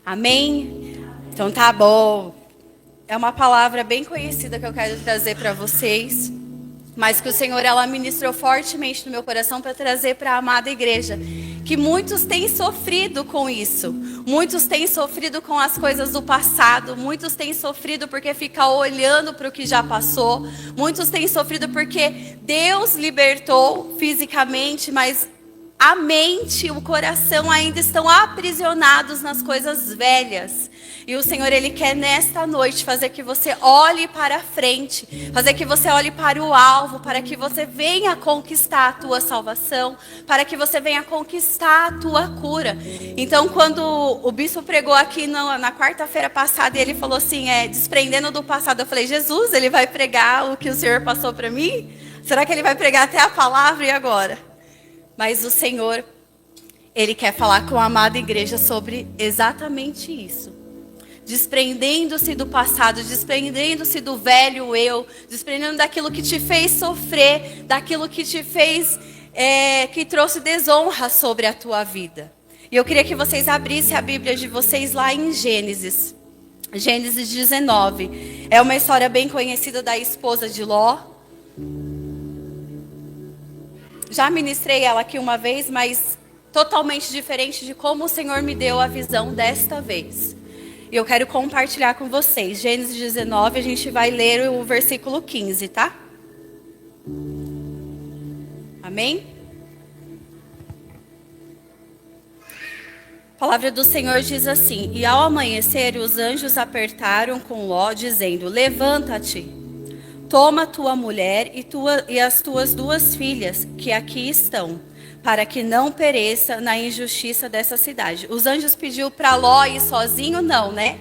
Amém? Então tá bom. É uma palavra bem conhecida que eu quero trazer para vocês, mas que o Senhor ela ministrou fortemente no meu coração para trazer para a amada igreja, que muitos têm sofrido com isso. Muitos têm sofrido com as coisas do passado, muitos têm sofrido porque ficam olhando para o que já passou. Muitos têm sofrido porque Deus libertou fisicamente, mas a mente e o coração ainda estão aprisionados nas coisas velhas. E o Senhor, Ele quer nesta noite fazer que você olhe para a frente, fazer que você olhe para o alvo, para que você venha conquistar a tua salvação, para que você venha conquistar a tua cura. Então, quando o bispo pregou aqui na quarta-feira passada, e ele falou assim, desprendendo do passado, eu falei, Jesus, Ele vai pregar o que o Senhor passou para mim? Será que Ele vai pregar até a palavra e agora? Mas o Senhor, Ele quer falar com a amada igreja sobre exatamente isso. Desprendendo-se do passado, desprendendo-se do velho eu, desprendendo daquilo que te fez sofrer, daquilo que te fez, que trouxe desonra sobre a tua vida. E eu queria que vocês abrissem a Bíblia de vocês lá em Gênesis. Gênesis 19. É uma história bem conhecida da esposa de Ló. Já ministrei ela aqui uma vez, mas totalmente diferente de como o Senhor me deu a visão desta vez. E eu quero compartilhar com vocês. Gênesis 19, a gente vai ler o versículo 15, tá? Amém? A palavra do Senhor diz assim: E ao amanhecer, os anjos apertaram com Ló, dizendo: Levanta-te, toma tua mulher e as tuas duas filhas, que aqui estão, para que não pereça na injustiça dessa cidade. Os anjos pediu para Ló ir sozinho? Não, né?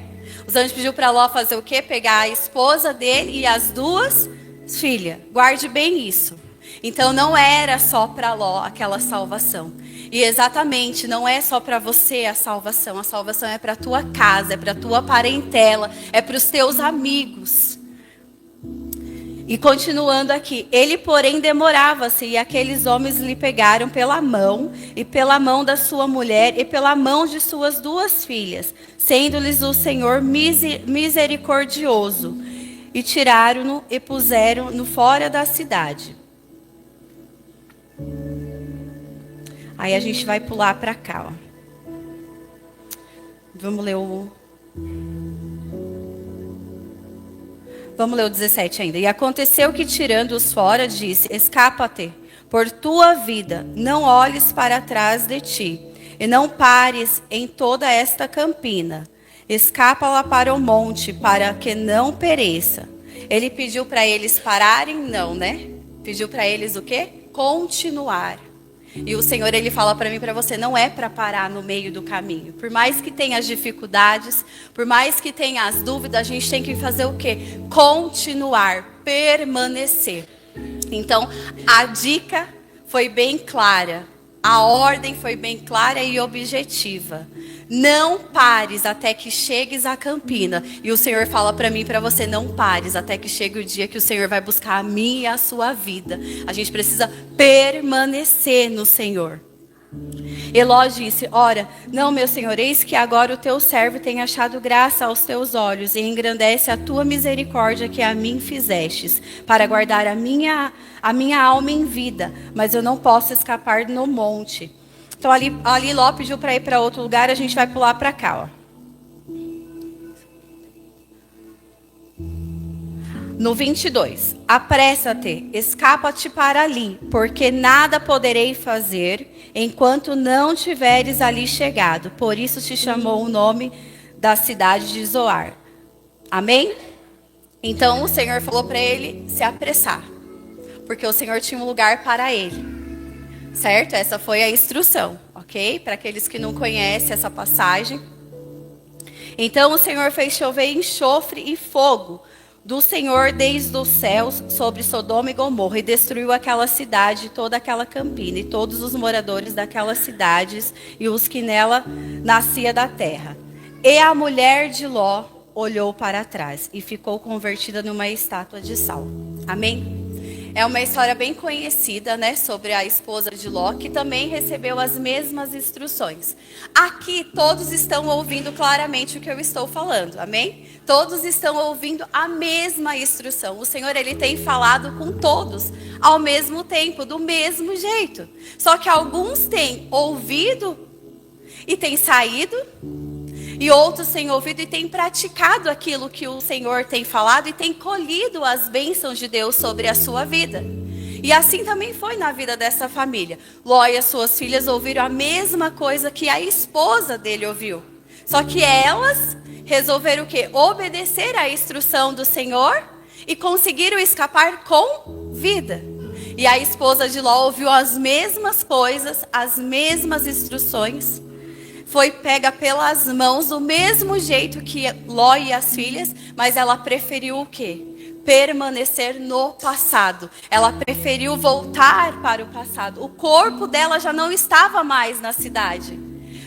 Os anjos pediu para Ló fazer o quê? Pegar a esposa dele e as duas filhas. Guarde bem isso. Então não era só para Ló aquela salvação. E exatamente, não é só para você a salvação. A salvação é para a tua casa, é para a tua parentela, é para os teus amigos. E continuando aqui, ele porém demorava-se, e aqueles homens lhe pegaram pela mão, e pela mão da sua mulher, e pela mão de suas duas filhas, sendo-lhes o Senhor misericordioso, e tiraram-no e puseram-no fora da cidade. Aí a gente vai pular para cá, ó. Vamos ler o 17 ainda. E aconteceu que, tirando-os fora, disse: Escapa-te por tua vida, não olhes para trás de ti, e não pares em toda esta campina. Escapa lá para o monte, para que não pereça. Ele pediu para eles pararem? Não, né? Pediu para eles o quê? Continuar. E o Senhor, Ele fala para mim e para você, não é para parar no meio do caminho. Por mais que tenha as dificuldades, por mais que tenha as dúvidas, a gente tem que fazer o quê? Continuar, permanecer. Então, a dica foi bem clara. A ordem foi bem clara e objetiva. Não pares até que chegues à campina. E o Senhor fala para mim e para você, não pares até que chegue o dia que o Senhor vai buscar a mim e a sua vida. A gente precisa permanecer no Senhor. Eló disse: Ora, não, meu Senhor, eis que agora o teu servo tem achado graça aos teus olhos, e engrandece a tua misericórdia que a mim fizestes, para guardar a minha alma em vida, mas eu não posso escapar no monte. Então ali Ló pediu para ir para outro lugar, a gente vai pular para cá, ó. No 22, apressa-te, escapa-te para ali, porque nada poderei fazer enquanto não tiveres ali chegado. Por isso te chamou o nome da cidade de Zoar. Amém? Então o Senhor falou para ele se apressar, porque o Senhor tinha um lugar para ele. Certo? Essa foi a instrução, ok? Para aqueles que não conhecem essa passagem. Então o Senhor fez chover enxofre e fogo do Senhor desde os céus sobre Sodoma e Gomorra, e destruiu aquela cidade, toda aquela campina, e todos os moradores daquelas cidades, e os que nela nascia da terra. E a mulher de Ló olhou para trás, e ficou convertida numa estátua de sal. Amém? É uma história bem conhecida, né, sobre a esposa de Ló, que também recebeu as mesmas instruções. Aqui todos estão ouvindo claramente o que eu estou falando, amém? Todos estão ouvindo a mesma instrução. O Senhor, Ele tem falado com todos ao mesmo tempo, do mesmo jeito. Só que alguns têm ouvido e têm saído, e outros têm ouvido e têm praticado aquilo que o Senhor tem falado e têm colhido as bênçãos de Deus sobre a sua vida. E assim também foi na vida dessa família. Ló e as suas filhas ouviram a mesma coisa que a esposa dele ouviu. Só que elas resolveram o quê? Obedecer à instrução do Senhor e conseguiram escapar com vida. E a esposa de Ló ouviu as mesmas coisas, as mesmas instruções. Foi pega pelas mãos do mesmo jeito que Ló e as filhas, mas ela preferiu o quê? Permanecer no passado. Ela preferiu voltar para o passado. O corpo dela já não estava mais na cidade,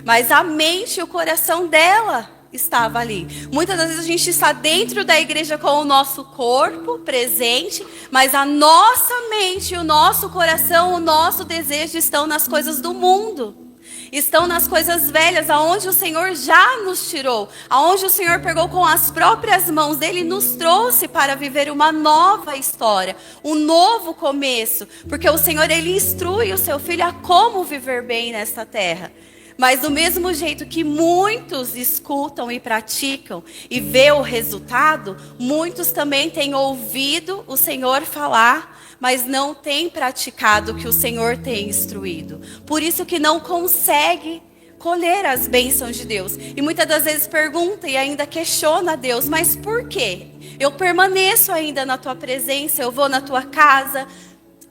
mas a mente e o coração dela estava ali. Muitas das vezes a gente está dentro da igreja com o nosso corpo presente, mas a nossa mente, o nosso coração, o nosso desejo estão nas coisas do mundo. Estão nas coisas velhas, aonde o Senhor já nos tirou, aonde o Senhor pegou com as próprias mãos dele e nos trouxe para viver uma nova história, um novo começo, porque o Senhor, ele instrui o seu filho a como viver bem nesta terra. Mas do mesmo jeito que muitos escutam e praticam e vê o resultado, muitos também têm ouvido o Senhor falar, mas não tem praticado o que o Senhor tem instruído. Por isso que não consegue colher as bênçãos de Deus. E muitas das vezes pergunta e ainda questiona a Deus, mas por quê? Eu permaneço ainda na tua presença, eu vou na tua casa,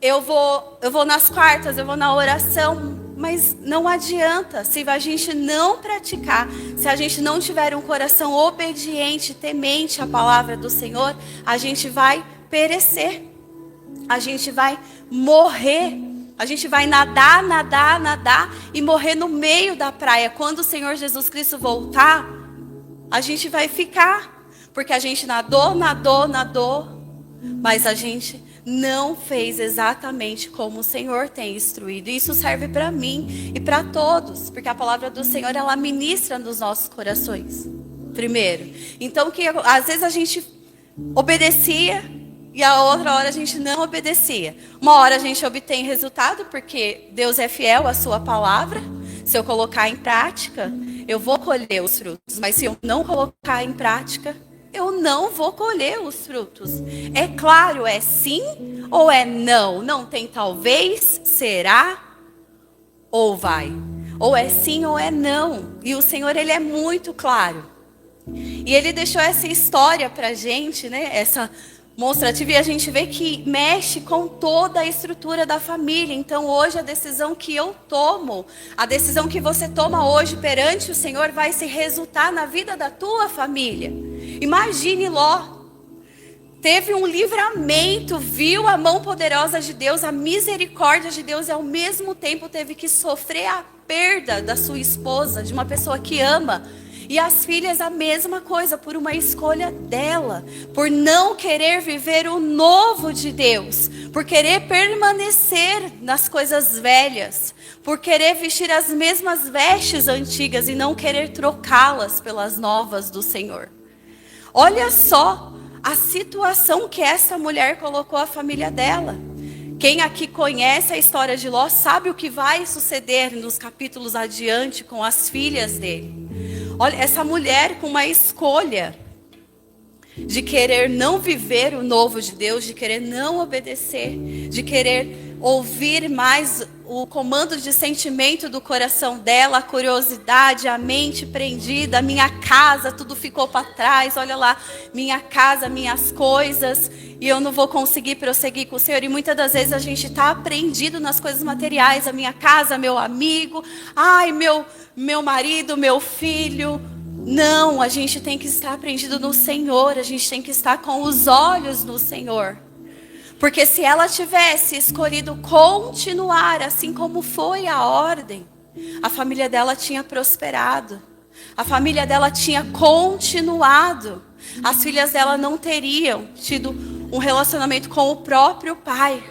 eu vou nas quartas, eu vou na oração, mas não adianta. Se a gente não praticar, se a gente não tiver um coração obediente, temente à palavra do Senhor, a gente vai perecer. A gente vai morrer, a gente vai nadar e morrer no meio da praia. Quando o Senhor Jesus Cristo voltar, a gente vai ficar, porque a gente nadou, mas a gente não fez exatamente como o Senhor tem instruído. Isso serve para mim e para todos, porque a palavra do Senhor, ela ministra nos nossos corações, primeiro. Então, que às vezes a gente obedecia, e a outra hora a gente não obedecia. Uma hora a gente obtém resultado, porque Deus é fiel à sua palavra. Se eu colocar em prática, eu vou colher os frutos. Mas se eu não colocar em prática, eu não vou colher os frutos. É claro, é sim ou é não? Não tem talvez, será ou vai. Ou é sim ou é não. E o Senhor, ele é muito claro. E ele deixou essa história pra gente, né? Essa demonstrativa, e a gente vê que mexe com toda a estrutura da família. Então hoje a decisão que eu tomo, a decisão que você toma hoje perante o Senhor vai se resultar na vida da tua família. Imagine Ló, teve um livramento, viu a mão poderosa de Deus, a misericórdia de Deus, e ao mesmo tempo teve que sofrer a perda da sua esposa, de uma pessoa que ama. E as filhas a mesma coisa, por uma escolha dela, por não querer viver o novo de Deus, por querer permanecer nas coisas velhas, por querer vestir as mesmas vestes antigas e não querer trocá-las pelas novas do Senhor. Olha só a situação que essa mulher colocou a família dela. Quem aqui conhece a história de Ló sabe o que vai suceder nos capítulos adiante com as filhas dele. Olha, essa mulher com uma escolha de querer não viver o novo de Deus, de querer não obedecer, de querer ouvir mais o comando de sentimento do coração dela, a curiosidade, a mente prendida, a minha casa, tudo ficou para trás, olha lá, minha casa, minhas coisas, e eu não vou conseguir prosseguir com o Senhor. E muitas das vezes a gente está prendido nas coisas materiais, a minha casa, meu amigo, ai, meu marido, meu filho. Não, a gente tem que estar prendido no Senhor, a gente tem que estar com os olhos no Senhor. Porque se ela tivesse escolhido continuar assim como foi a ordem, a família dela tinha prosperado, a família dela tinha continuado, as filhas dela não teriam tido um relacionamento com o próprio Pai.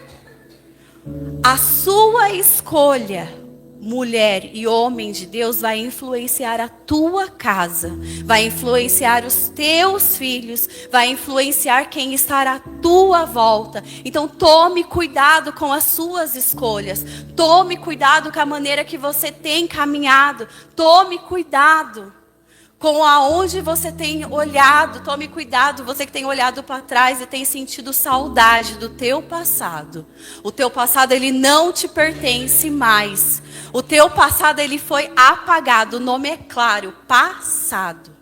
A sua escolha, mulher e homem de Deus, vai influenciar a tua casa, vai influenciar os teus filhos, vai influenciar quem está à tua volta. Então tome cuidado com as suas escolhas, tome cuidado com a maneira que você tem caminhado, tome cuidado com aonde você tem olhado, tome cuidado, você que tem olhado para trás e tem sentido saudade do teu passado. O teu passado, ele não te pertence mais. O teu passado, ele foi apagado. O nome é claro, passado.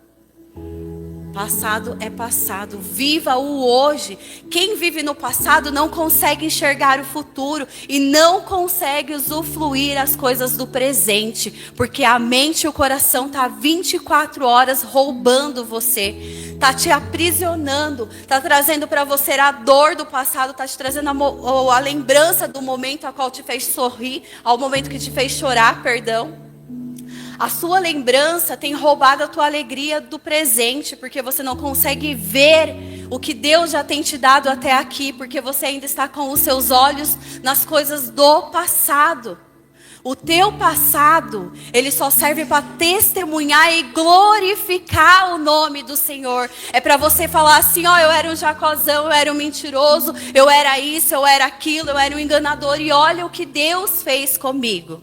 Passado é passado. Viva o hoje. Quem vive no passado não consegue enxergar o futuro e não consegue usufruir as coisas do presente, porque a mente e o coração tá 24 horas roubando você, tá te aprisionando, tá trazendo para você a dor do passado, tá te trazendo a lembrança do momento a qual te fez sorrir, ao momento que te fez chorar, perdão. A sua lembrança tem roubado a tua alegria do presente, porque você não consegue ver o que Deus já tem te dado até aqui, porque você ainda está com os seus olhos nas coisas do passado. O teu passado, ele só serve para testemunhar e glorificar o nome do Senhor. É para você falar assim, ó, eu era um Jacozão, eu era um mentiroso, eu era isso, eu era aquilo, eu era um enganador, e olha o que Deus fez comigo.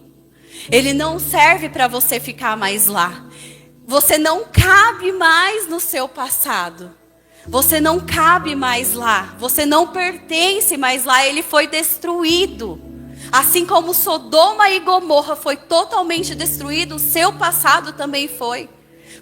Ele não serve para você ficar mais lá. Você não cabe mais no seu passado. Você não cabe mais lá. Você não pertence mais lá. Ele foi destruído. Assim como Sodoma e Gomorra foi totalmente destruído, o seu passado também foi.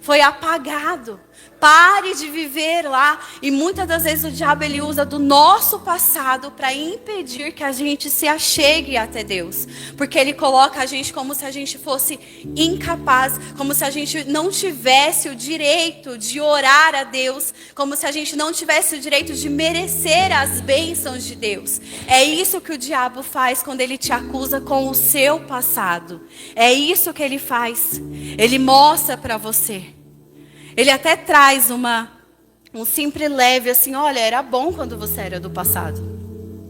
Foi apagado. Pare de viver lá. E muitas das vezes o diabo, ele usa do nosso passado para impedir que a gente se achegue até Deus. Porque ele coloca a gente como se a gente fosse incapaz, como se a gente não tivesse o direito de orar a Deus, como se a gente não tivesse o direito de merecer as bênçãos de Deus. É isso que o diabo faz quando ele te acusa com o seu passado. É isso que ele faz. Ele mostra para você. Ele até traz um simples leve assim, olha, era bom quando você era do passado.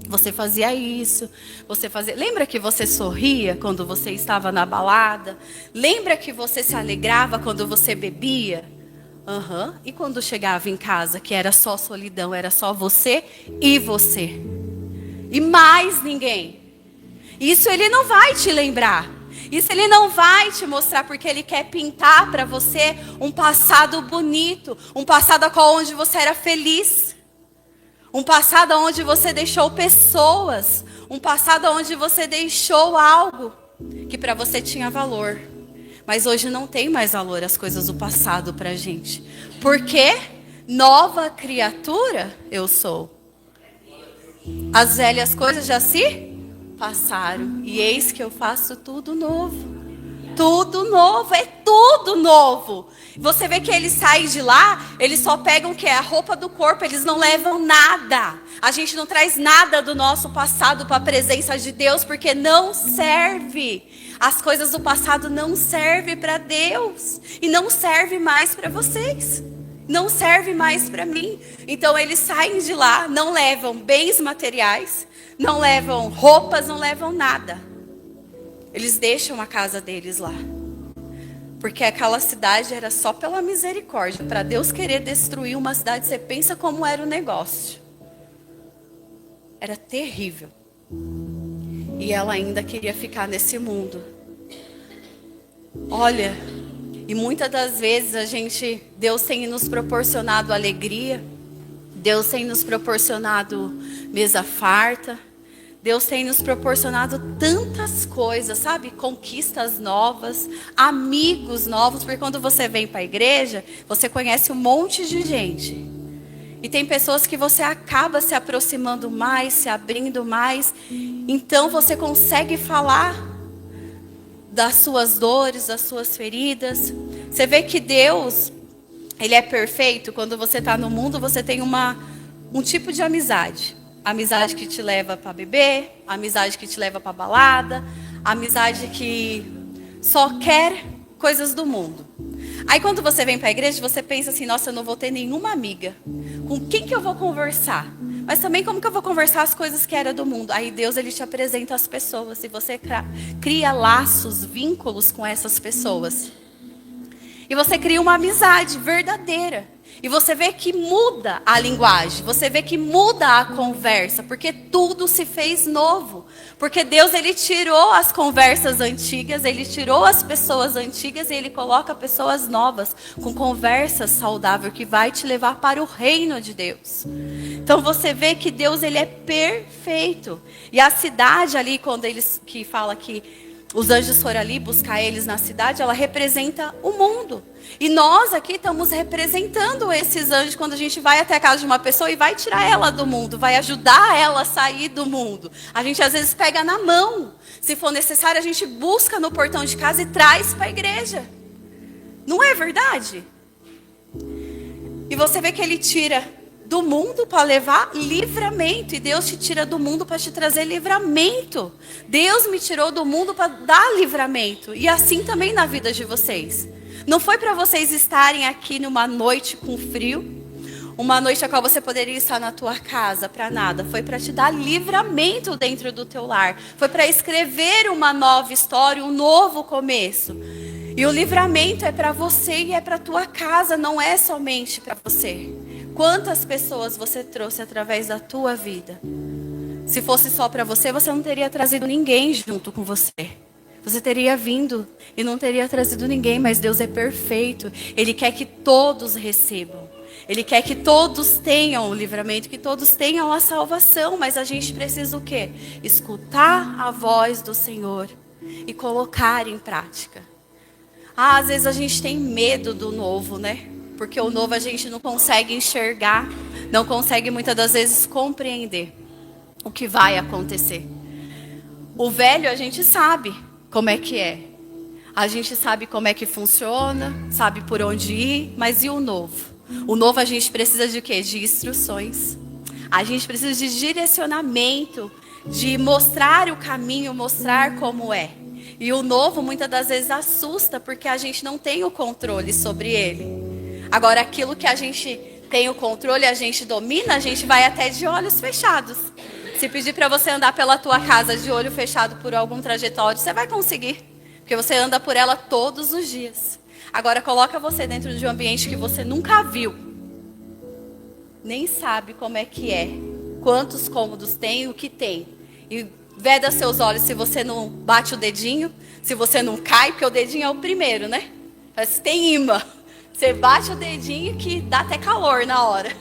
Você fazia isso, você fazia... Lembra que você sorria quando você estava na balada? Lembra que você se alegrava quando você bebia? E quando chegava em casa, que era só solidão, era só você e você. E mais ninguém. Isso ele não vai te lembrar. Isso ele não vai te mostrar, porque ele quer pintar para você um passado bonito, um passado onde você era feliz, um passado onde você deixou pessoas, um passado onde você deixou algo que para você tinha valor. Mas hoje não tem mais valor as coisas do passado para a gente. Porque nova criatura eu sou. As velhas coisas já se passaram, e eis que eu faço tudo novo. Tudo novo, é tudo novo. Você vê que eles saem de lá, eles só pegam o que é a roupa do corpo, eles não levam nada. A gente não traz nada do nosso passado para a presença de Deus, porque não serve. As coisas do passado não servem para Deus, e não serve mais para vocês. Não serve mais para mim. Então eles saem de lá, não levam bens materiais, não levam roupas, não levam nada. Eles deixam a casa deles lá. Porque aquela cidade era só pela misericórdia. Para Deus querer destruir uma cidade, você pensa como era o negócio. Era terrível. E ela ainda queria ficar nesse mundo. Olha, e muitas das vezes Deus tem nos proporcionado alegria. Deus tem nos proporcionado mesa farta. Deus tem nos proporcionado tantas coisas, sabe? Conquistas novas, amigos novos. Porque quando você vem para a igreja, você conhece um monte de gente. E tem pessoas que você acaba se aproximando mais, se abrindo mais. Então você consegue falar das suas dores, das suas feridas. Você vê que Deus, Ele é perfeito. Quando você está no mundo, você tem um tipo de amizade. Amizade que te leva para beber, amizade que te leva para balada, amizade que só quer coisas do mundo. Aí quando você vem para a igreja, você pensa assim, nossa, eu não vou ter nenhuma amiga. Com quem que eu vou conversar? Mas também como que eu vou conversar as coisas que era do mundo? Aí Deus, ele te apresenta as pessoas e você cria laços, vínculos com essas pessoas. E você cria uma amizade verdadeira. E você vê que muda a linguagem, você vê que muda a conversa, porque tudo se fez novo. Porque Deus, ele tirou as conversas antigas, ele tirou as pessoas antigas e ele coloca pessoas novas, com conversa saudável que vai te levar para o reino de Deus. Então você vê que Deus, ele é perfeito. E a cidade ali, quando eles que fala que os anjos foram ali buscar eles na cidade, ela representa o mundo. E nós aqui estamos representando esses anjos quando a gente vai até a casa de uma pessoa e vai tirar ela do mundo, vai ajudar ela a sair do mundo. A gente às vezes pega na mão. Se for necessário, a gente busca no portão de casa e traz para a igreja. Não é verdade? E você vê que ele tira do mundo para levar livramento. E Deus te tira do mundo para te trazer livramento. Deus me tirou do mundo para dar livramento. E assim também na vida de vocês. Não foi para vocês estarem aqui numa noite com frio. Uma noite a qual você poderia estar na tua casa para nada. Foi para te dar livramento dentro do teu lar. Foi para escrever uma nova história, um novo começo. E o livramento é para você e é para tua casa. Não é somente para você. Quantas pessoas você trouxe através da tua vida? Se fosse só para você, você não teria trazido ninguém junto com você. Você teria vindo e não teria trazido ninguém, mas Deus é perfeito. Ele quer que todos recebam. Ele quer que todos tenham o livramento, que todos tenham a salvação. Mas a gente precisa o quê? Escutar a voz do Senhor e colocar em prática. Às vezes a gente tem medo do novo, né? Porque o novo a gente não consegue enxergar, não consegue muitas das vezes compreender o que vai acontecer. O velho a gente sabe como é que é. A gente sabe como é que funciona, sabe por onde ir, mas e o novo? O novo a gente precisa de quê? De instruções. A gente precisa de direcionamento, de mostrar o caminho, mostrar como é. E o novo muitas das vezes assusta porque a gente não tem o controle sobre ele. Agora, aquilo que a gente tem o controle, a gente domina, a gente vai até de olhos fechados. Se pedir para você andar pela tua casa de olho fechado por algum trajetório, você vai conseguir. Porque você anda por ela todos os dias. Agora, coloca você dentro de um ambiente que você nunca viu. Nem sabe como é que é. Quantos cômodos tem, o que tem. E veda seus olhos se você não bate o dedinho, se você não cai, porque o dedinho é o primeiro, né? Parece que tem imã. Você bate o dedinho que dá até calor na hora.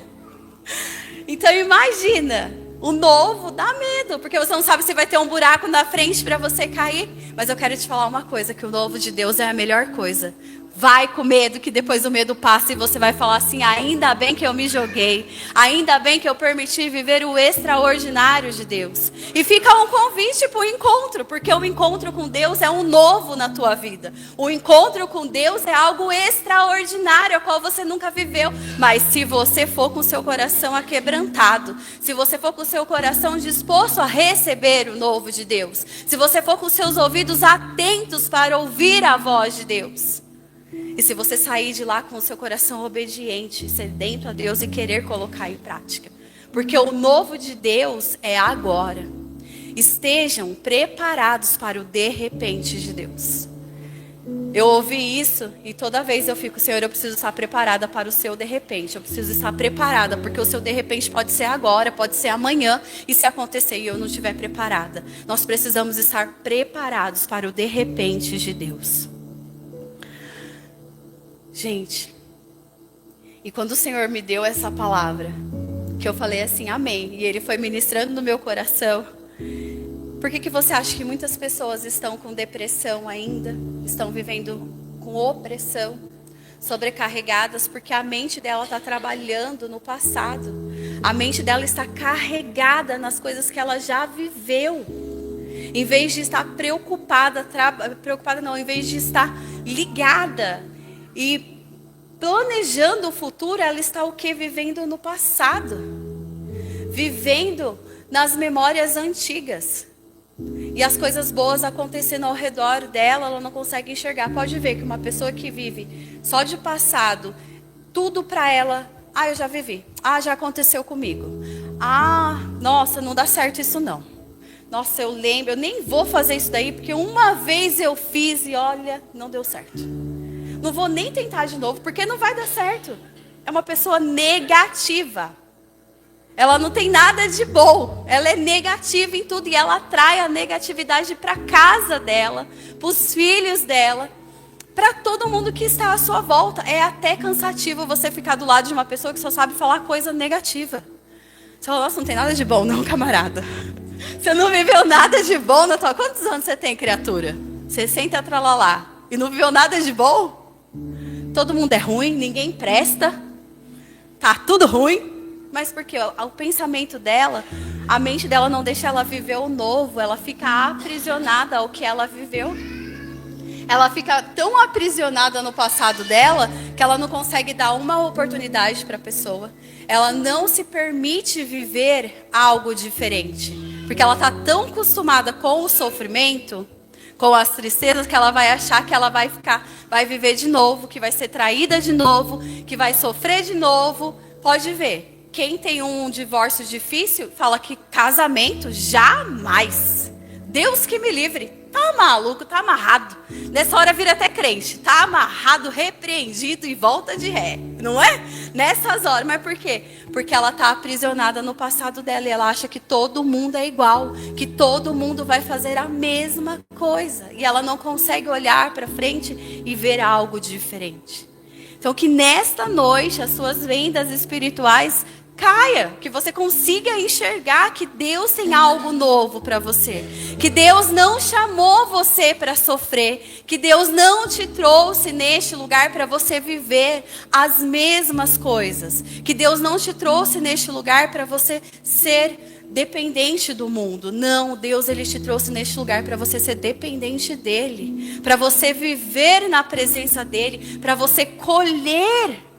Então imagina, o novo dá medo, porque você não sabe se vai ter um buraco na frente para você cair. Mas eu quero te falar uma coisa, que o novo de Deus é a melhor coisa. Vai com medo, que depois o medo passa e você vai falar assim, ainda bem que eu me joguei. Ainda bem que eu permiti viver o extraordinário de Deus. E fica um convite para o encontro, porque o encontro com Deus é um novo na tua vida. O encontro com Deus é algo extraordinário, a qual você nunca viveu. Mas se você for com o seu coração aquebrantado, se você for com o seu coração disposto a receber o novo de Deus, se você for com os seus ouvidos atentos para ouvir a voz de Deus, e se você sair de lá com o seu coração obediente, sedento a Deus e querer colocar em prática. Porque o novo de Deus é agora. Estejam preparados para o de repente de Deus. Eu ouvi isso e toda vez eu fico, Senhor, eu preciso estar preparada para o seu de repente. Eu preciso estar preparada, porque o seu de repente pode ser agora, pode ser amanhã. E se acontecer e eu não estiver preparada, nós precisamos estar preparados para o de repente de Deus. Gente, e quando o Senhor me deu essa palavra, que eu falei assim, amém, e Ele foi ministrando no meu coração, por que você acha que muitas pessoas estão com depressão ainda, estão vivendo com opressão, sobrecarregadas, porque a mente dela está trabalhando no passado, a mente dela está carregada nas coisas que ela já viveu, em vez de estar em vez de estar ligada, e planejando o futuro, ela está o quê? Vivendo no passado. Vivendo nas memórias antigas. E as coisas boas acontecendo ao redor dela, ela não consegue enxergar. Pode ver que uma pessoa que vive só de passado, tudo para ela, eu já vivi. Já aconteceu comigo. Ah, nossa, não dá certo isso não. Nossa, eu lembro, eu nem vou fazer isso daí, porque uma vez eu fiz e olha, não deu certo. Não vou nem tentar de novo, porque não vai dar certo. É uma pessoa negativa. Ela não tem nada de bom. Ela é negativa em tudo e ela atrai a negatividade para casa dela, para os filhos dela, para todo mundo que está à sua volta. É até cansativo você ficar do lado de uma pessoa que só sabe falar coisa negativa. Você fala, nossa, não tem nada de bom não, camarada. Você não viveu nada de bom na tua... Quantos anos você tem, criatura? 60 tralalá. E não viveu nada de bom? Todo mundo é ruim, ninguém presta. Tá tudo ruim. Mas porque o pensamento dela, a mente dela não deixa ela viver o novo. Ela fica aprisionada ao que ela viveu. Ela fica tão aprisionada no passado dela que ela não consegue dar uma oportunidade para a pessoa. Ela não se permite viver algo diferente. Porque ela está tão acostumada com o sofrimento, com as tristezas, que ela vai achar que ela vai viver de novo, que vai ser traída de novo, que vai sofrer de novo. Pode ver, quem tem um divórcio difícil, fala que casamento, jamais. Deus que me livre. Tá maluco, tá amarrado. Nessa hora vira até crente. Tá amarrado, repreendido e volta de ré. Não é? Nessas horas. Mas por quê? Porque ela tá aprisionada no passado dela. E ela acha que todo mundo é igual. Que todo mundo vai fazer a mesma coisa. E ela não consegue olhar para frente e ver algo diferente. Então que nesta noite as suas vendas espirituais caia, que você consiga enxergar que Deus tem algo novo para você, que Deus não chamou você para sofrer, que Deus não te trouxe neste lugar para você viver as mesmas coisas, que Deus não te trouxe neste lugar para você ser dependente do mundo. Não, Deus ele te trouxe neste lugar para você ser dependente dele, para você viver na presença dele, para você colher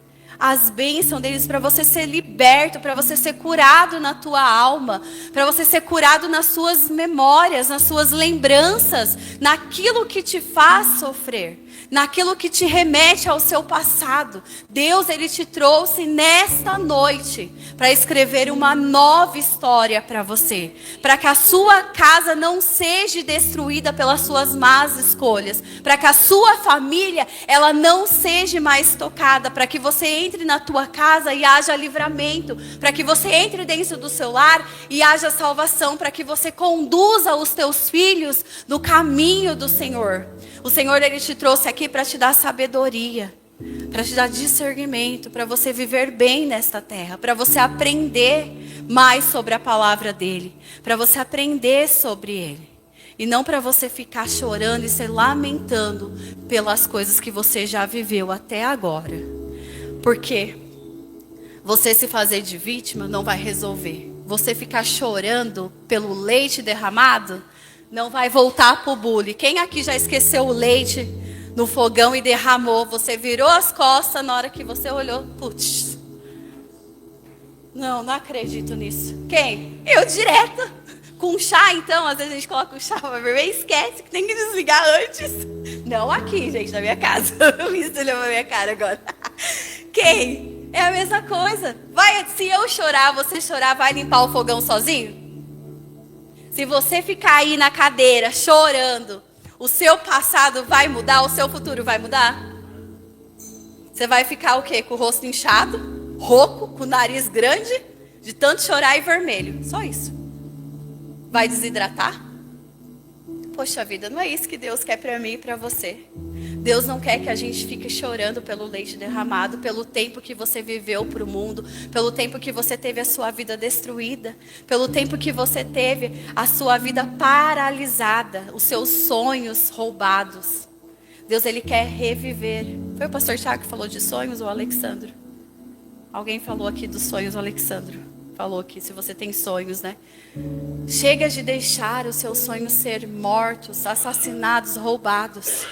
as bênçãos deles, para você ser liberto, para você ser curado na tua alma, para você ser curado nas suas memórias, nas suas lembranças, naquilo que te faz sofrer, naquilo que te remete ao seu passado. Deus, ele te trouxe nesta noite para escrever uma nova história para você, para que a sua casa não seja destruída pelas suas más escolhas, para que a sua família, ela não seja mais tocada, para que você entre na tua casa e haja livramento, para que você entre dentro do seu lar e haja salvação, para que você conduza os teus filhos no caminho do Senhor. O Senhor, ele te trouxe aqui para te dar sabedoria, para te dar discernimento, para você viver bem nesta terra, para você aprender mais sobre a palavra dele, para você aprender sobre ele. E não para você ficar chorando e se lamentando pelas coisas que você já viveu até agora. Porque você se fazer de vítima não vai resolver. Você ficar chorando pelo leite derramado não vai voltar pro bule. Quem aqui já esqueceu o leite no fogão e derramou? Você virou as costas na hora que você olhou. Putz. Não acredito nisso. Quem? Eu direto. Com chá, então, às vezes a gente coloca o chá para beber e esquece que tem que desligar antes. Não aqui, gente, na minha casa. Isso olhou pra minha cara agora. Quem? É a mesma coisa. Se eu chorar, você chorar, vai limpar o fogão sozinho? Se você ficar aí na cadeira chorando, o seu passado vai mudar, o seu futuro vai mudar? Você vai ficar o quê? Com o rosto inchado, rouco, com o nariz grande, de tanto chorar e vermelho. Só isso. Vai desidratar? Poxa vida, não é isso que Deus quer para mim e para você. Deus não quer que a gente fique chorando pelo leite derramado, pelo tempo que você viveu para o mundo, pelo tempo que você teve a sua vida destruída, pelo tempo que você teve a sua vida paralisada, os seus sonhos roubados. Deus, ele quer reviver. Foi o pastor Tiago que falou de sonhos ou o Alexandro? Alguém falou aqui dos sonhos, o Alexandro falou que se você tem sonhos, né? Chega de deixar os seus sonhos ser mortos, assassinados, roubados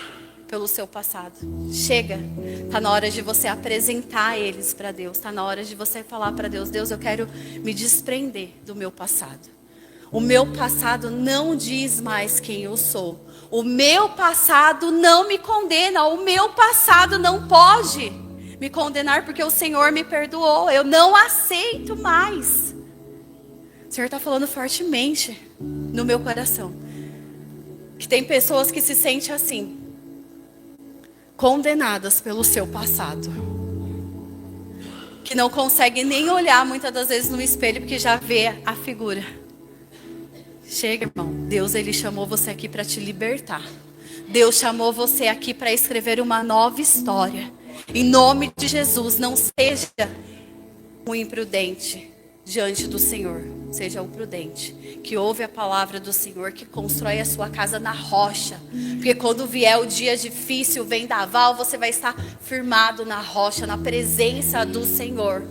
pelo seu passado. Chega. Está na hora de você apresentar eles para Deus. Está na hora de você falar para Deus: Deus, eu quero me desprender do meu passado. O meu passado não diz mais quem eu sou. O meu passado não me condena. O meu passado não pode me condenar porque o Senhor me perdoou. Eu não aceito mais. O Senhor está falando fortemente no meu coração. Que tem pessoas que se sentem assim, condenadas pelo seu passado. Que não conseguem nem olhar muitas das vezes no espelho porque já vê a figura. Chega, irmão. Deus, Ele chamou você aqui para te libertar. Deus chamou você aqui para escrever uma nova história. Em nome de Jesus, não seja um imprudente diante do Senhor. Seja o prudente, que ouve a palavra do Senhor, que constrói a sua casa na rocha. Porque quando vier o dia difícil, o vendaval, você vai estar firmado na rocha, na presença do Senhor.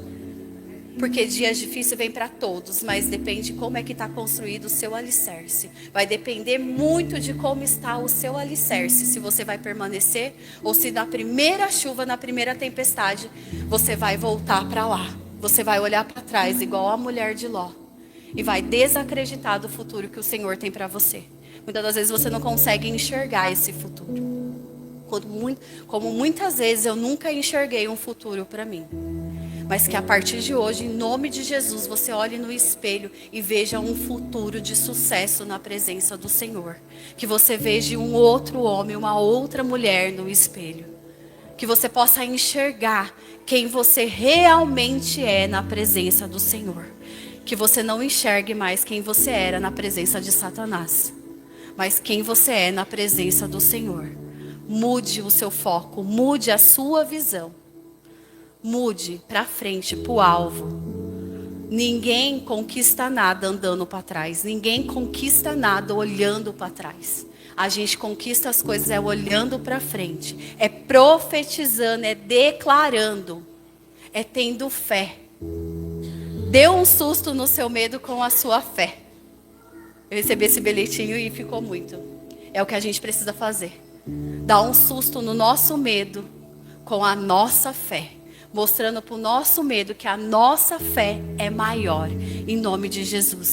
Porque dias difíceis vêm para todos, mas depende como é que está construído o seu alicerce. Vai depender muito de como está o seu alicerce. Se você vai permanecer ou se na primeira chuva, na primeira tempestade, você vai voltar para lá. Você vai olhar para trás igual a mulher de Ló. E vai desacreditar do futuro que o Senhor tem para você. Muitas das vezes você não consegue enxergar esse futuro. Como muitas vezes eu nunca enxerguei um futuro para mim. Mas que a partir de hoje, em nome de Jesus, você olhe no espelho e veja um futuro de sucesso na presença do Senhor. Que você veja um outro homem, uma outra mulher no espelho. Que você possa enxergar quem você realmente é na presença do Senhor. Que você não enxergue mais quem você era na presença de Satanás, mas quem você é na presença do Senhor. Mude o seu foco, mude a sua visão. Mude para frente, para o alvo. Ninguém conquista nada andando para trás. Ninguém conquista nada olhando para trás. A gente conquista as coisas olhando para frente. É profetizando, é declarando. É tendo fé. Dê um susto no seu medo com a sua fé. Eu recebi esse bilhetinho e ficou muito. É o que a gente precisa fazer. Dar um susto no nosso medo com a nossa fé. Mostrando para o nosso medo que a nossa fé é maior. Em nome de Jesus.